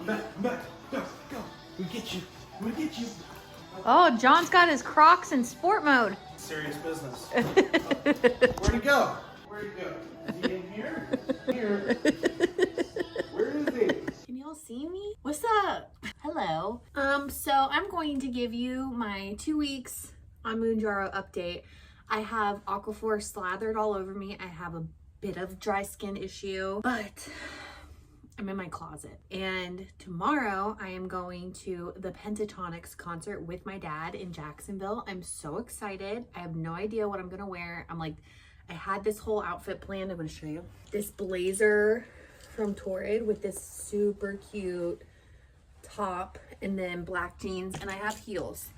I'm back. Go, go. We get you. We get you. Oh, John's got his Crocs in sport mode. Serious business. Where'd he go? Where'd he go? Is he in here? Here. Where is he? Can y'all see me? What's up? Hello. So I'm going to give you my 2 weeks on Mounjaro update. I have Aquaphor slathered all over me. I have a bit of dry skin issue, but I'm in my closet. And tomorrow I am going to the Pentatonics concert with my dad in Jacksonville. I'm so excited. I have no idea what I'm gonna wear. I had this whole outfit planned. I'm gonna show you. This blazer from Torrid with this super cute top and then black jeans, and I have heels.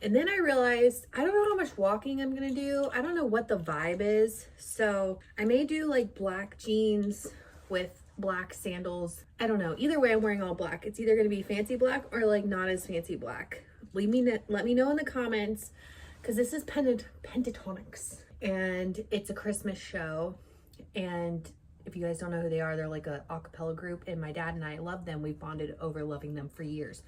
And then I realized I don't know how much walking I'm gonna do. I don't know what the vibe is. So I may do like black jeans with black sandals. I don't know. Either way, I'm wearing all black. It's either gonna be fancy black or like not as fancy black. Let me know in the comments, because this is Pentatonics and it's a Christmas show. And if you guys don't know who they are, they're like a acapella group, and my dad and I love them. We've bonded over loving them for years.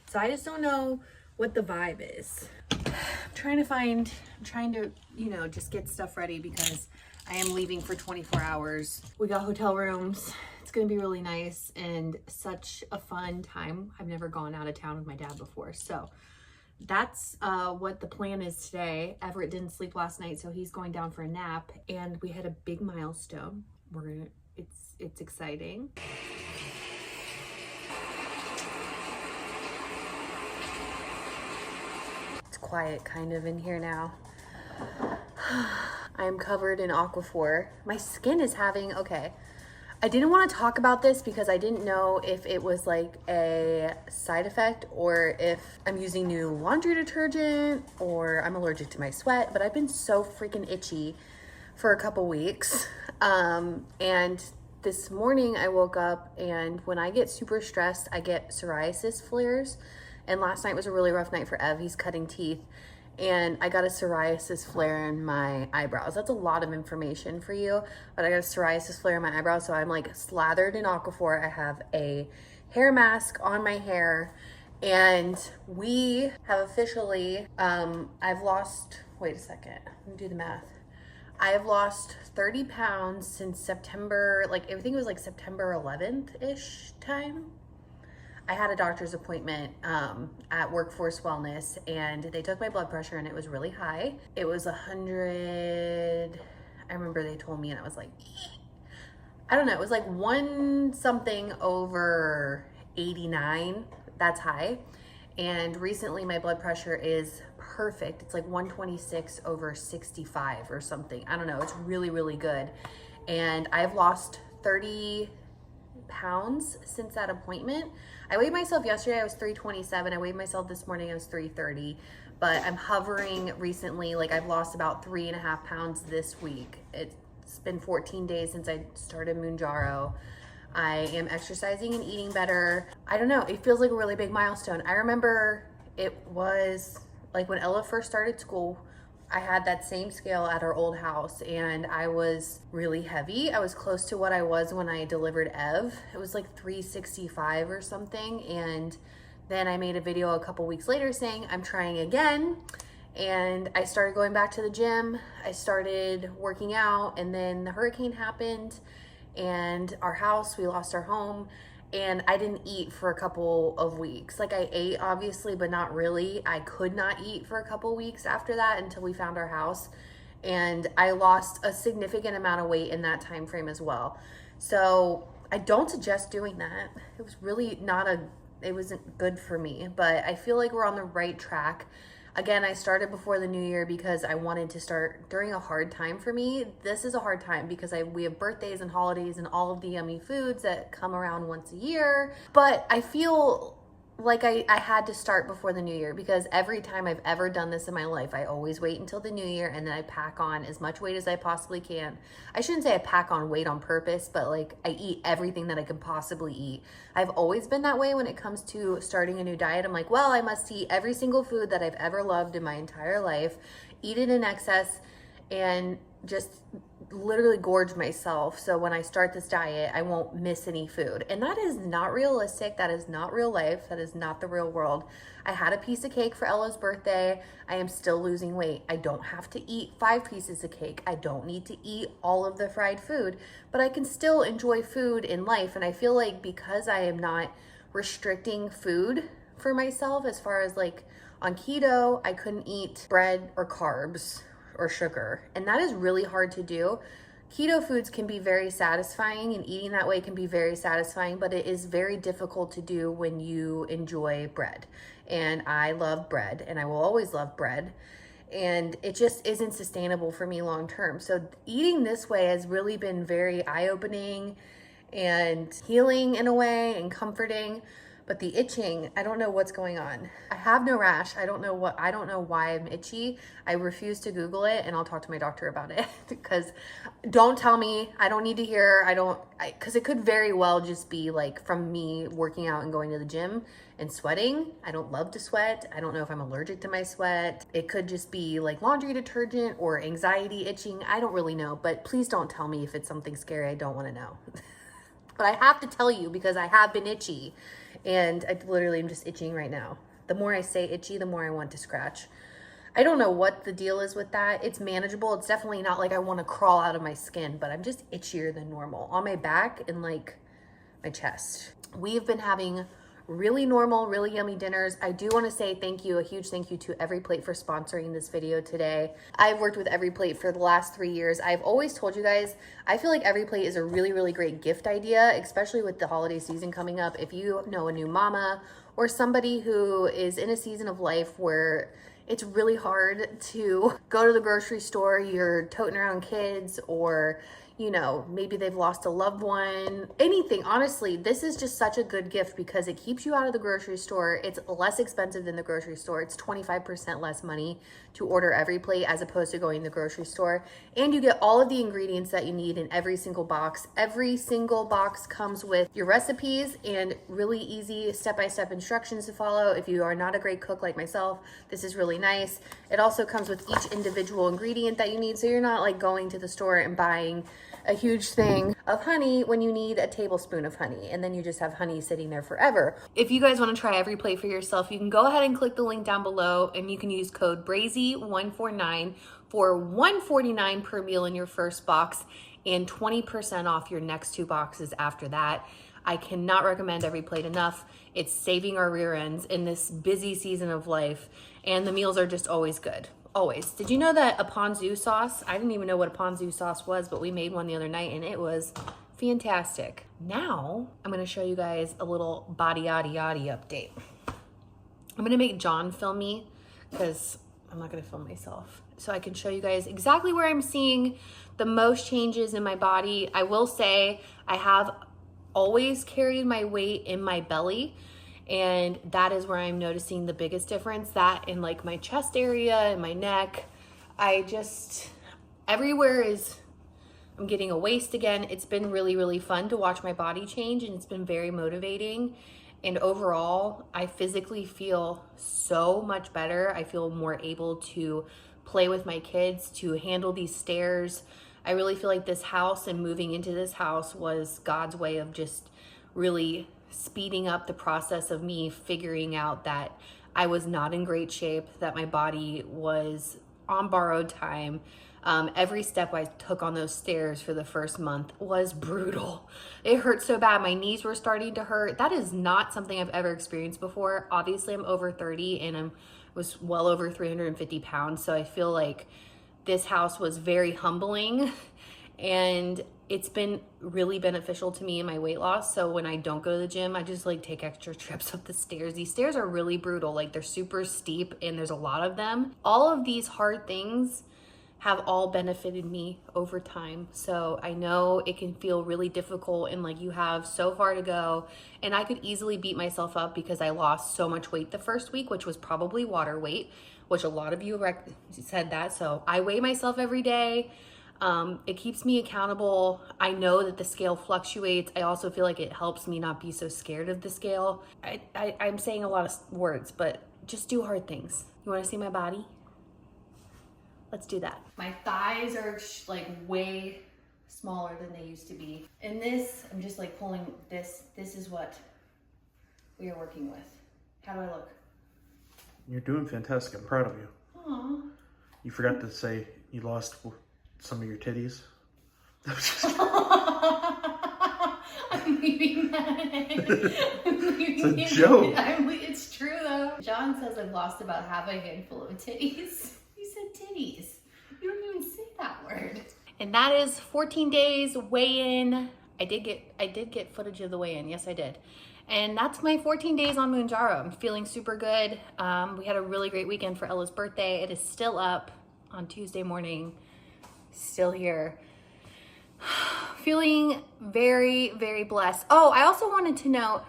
So I just don't know what the vibe is. I'm trying to, you know, just get stuff ready because I am leaving for 24 hours. We got hotel rooms. It's gonna be really nice and such a fun time. I've never gone out of town with my dad before. So that's what the plan is today. Everett didn't sleep last night, so he's going down for a nap, and we had a big milestone. It's exciting. Quiet kind of in here now. I'm covered in Aquaphor. My skin is having, okay. I didn't want to talk about this because I didn't know if it was like a side effect or if I'm using new laundry detergent or I'm allergic to my sweat, but I've been so freaking itchy for a couple weeks. And this morning I woke up, and when I get super stressed, I get psoriasis flares. And last night was a really rough night for Ev. He's cutting teeth, and I got a psoriasis flare in my eyebrows. That's a lot of information for you, but I got a psoriasis flare in my eyebrows, so I'm like slathered in Aquaphor. I have a hair mask on my hair, and we have officially, I've lost, wait a second, let me do the math. I have lost 30 pounds since September, like everything was like September 11th-ish time. I had a doctor's appointment at Workforce Wellness, and they took my blood pressure, and it was really high. It was 100, I remember they told me, and I was like, I don't know, it was like 1 something over 89. That's high. And recently my blood pressure is perfect. It's like 126 over 65 or something. I don't know, it's really, really good. And I've lost 30 pounds since that appointment. I weighed myself yesterday, I was 327. I weighed myself this morning, I was 330. But I'm hovering recently, like I've lost about 3.5 pounds this week. It's been 14 days since I started Mounjaro. I am exercising and eating better. I don't know, it feels like a really big milestone. I remember it was like when Ella first started school, I had that same scale at our old house, and I was really heavy. I was close to what I was when I delivered Ev. It was like 365 or something. And then I made a video a couple weeks later saying I'm trying again. And I started going back to the gym. I started working out, and then the hurricane happened, and we lost our home. And I didn't eat for a couple of weeks. Like I ate obviously, but not really. I could not eat for a couple weeks after that until we found our house. And I lost a significant amount of weight in that time frame as well. So I don't suggest doing that. It was really it wasn't good for me, but I feel like we're on the right track. Again, I started before the new year because I wanted to start during a hard time for me. This is a hard time because we have birthdays and holidays and all of the yummy foods that come around once a year. But I feel like I had to start before the new year, because every time I've ever done this in my life, I always wait until the new year and then I pack on as much weight as I possibly can. I shouldn't say I pack on weight on purpose, but like I eat everything that I can possibly eat. I've always been that way when it comes to starting a new diet. I'm like, well, I must eat every single food that I've ever loved in my entire life, eat it in excess, and just literally gorge myself. So when I start this diet, I won't miss any food. And that is not realistic. That is not real life. That is not the real world. I had a piece of cake for Ella's birthday. I am still losing weight. I don't have to eat 5 pieces of cake. I don't need to eat all of the fried food, but I can still enjoy food in life. And I feel like because I am not restricting food for myself, as far as like on keto, I couldn't eat bread or carbs or sugar. And that is really hard to do. Keto foods can be very satisfying, and eating that way can be very satisfying, but it is very difficult to do when you enjoy bread. And I love bread, and I will always love bread. And it just isn't sustainable for me long term. So eating this way has really been very eye-opening and healing in a way, and comforting. But the itching, I don't know what's going on. I have no rash. I don't know why I'm itchy. I refuse to Google it, and I'll talk to my doctor about it because don't tell me. I don't need to hear. Because it could very well just be like from me working out and going to the gym and sweating. I don't love to sweat. I don't know if I'm allergic to my sweat. It could just be like laundry detergent or anxiety itching. I don't really know, but please don't tell me if it's something scary. I don't want to know. But I have to tell you because I have been itchy. And I literally am just itching right now. The more I say itchy, the more I want to scratch. I don't know what the deal is with that. It's manageable. It's definitely not like I want to crawl out of my skin, but I'm just itchier than normal on my back and like my chest. We've been having really normal, really yummy dinners. I do want to say thank you, a huge thank you to Every Plate for sponsoring this video today. I've worked with Every Plate for the last 3 years. I've always told you guys, I feel like Every Plate is a really, really great gift idea, especially with the holiday season coming up. If you know a new mama or somebody who is in a season of life where it's really hard to go to the grocery store, you're toting around kids, or you know, maybe they've lost a loved one, anything. Honestly, this is just such a good gift because it keeps you out of the grocery store. It's less expensive than the grocery store. It's 25% less money to order Every Plate as opposed to going to the grocery store. And you get all of the ingredients that you need in every single box. Every single box comes with your recipes and really easy step-by-step instructions to follow. If you are not a great cook like myself, this is really nice. It also comes with each individual ingredient that you need, so you're not like going to the store and buying a huge thing of honey when you need a tablespoon of honey, and then you just have honey sitting there forever. If you guys want to try Every Plate for yourself, you can go ahead and click the link down below, and you can use code Brazee149 for $149 per meal in your first box and 20% off your next 2 boxes after that. I cannot recommend Every Plate enough. It's saving our rear ends in this busy season of life, and the meals are just always good. Always. Did you know that a ponzu sauce, I didn't even know what a ponzu sauce was, but we made one the other night and it was fantastic. Now, I'm going to show you guys a little body yaddy yaddy update. I'm going to make John film me because I'm not going to film myself. So I can show you guys exactly where I'm seeing the most changes in my body. I will say I have always carried my weight in my belly, and that is where I'm noticing the biggest difference. That in like my chest area and my neck, everywhere I'm getting a waist again. It's been really, really fun to watch my body change, and it's been very motivating. And overall, I physically feel so much better. I feel more able to play with my kids, to handle these stairs. I really feel like this house and moving into this house was God's way of just really speeding up the process of me figuring out that I was not in great shape, that my body was on borrowed time. Every step I took on those stairs for the first month was brutal. It hurt so bad. My knees were starting to hurt. That is not something I've ever experienced before. Obviously, I'm over 30 and I was well over 350 pounds. So I feel like this house was very humbling, and it's been really beneficial to me in my weight loss. So when I don't go to the gym, I just like take extra trips up the stairs. These stairs are really brutal. Like they're super steep and there's a lot of them. All of these hard things have all benefited me over time. So I know it can feel really difficult and like you have so far to go, and I could easily beat myself up because I lost so much weight the first week, which was probably water weight, which a lot of you said that. So I weigh myself every day. It keeps me accountable. I know that the scale fluctuates. I also feel like it helps me not be so scared of the scale. I'm saying a lot of words, but just do hard things. You want to see my body? Let's do that. My thighs are like way smaller than they used to be. And this, I'm just like pulling this. This is what we are working with. How do I look? You're doing fantastic. I'm proud of you. Aww. You forgot to say you lost some of your titties. I'm leaving that in. It's a joke. It's true though. John says I've lost about half a handful of titties. He said titties. You don't even say that word. And that is 14 days weigh-in. I did get footage of the weigh-in. Yes, I did. And that's my 14 days on Mounjaro. I'm feeling super good. We had a really great weekend for Ella's birthday. It is still up on Tuesday morning. Still here. Feeling very, very blessed. Oh, I also wanted to note,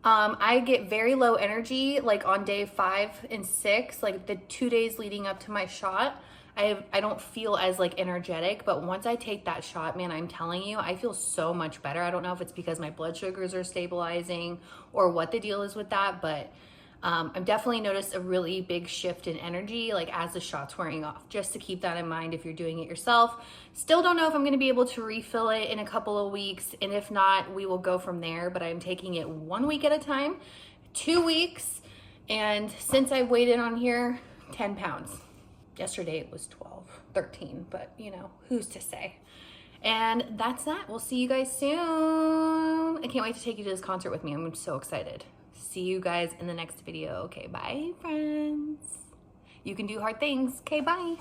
I get very low energy, like on day 5 and 6, like the 2 days leading up to my shot. I don't feel as like energetic, but once I take that shot, man, I'm telling you, I feel so much better. I don't know if it's because my blood sugars are stabilizing or what the deal is with that, but I've definitely noticed a really big shift in energy, like as the shot's wearing off, just to keep that in mind if you're doing it yourself. Still don't know if I'm gonna be able to refill it in a couple of weeks, and if not, we will go from there, but I'm taking it 1 week at a time, 2 weeks, and since I've weighed in on here, 10 pounds. Yesterday it was 12, 13, but you know, who's to say? And that's that. We'll see you guys soon. I can't wait to take you to this concert with me. I'm so excited. See you guys in the next video. Okay, bye, friends. You can do hard things. Okay, bye.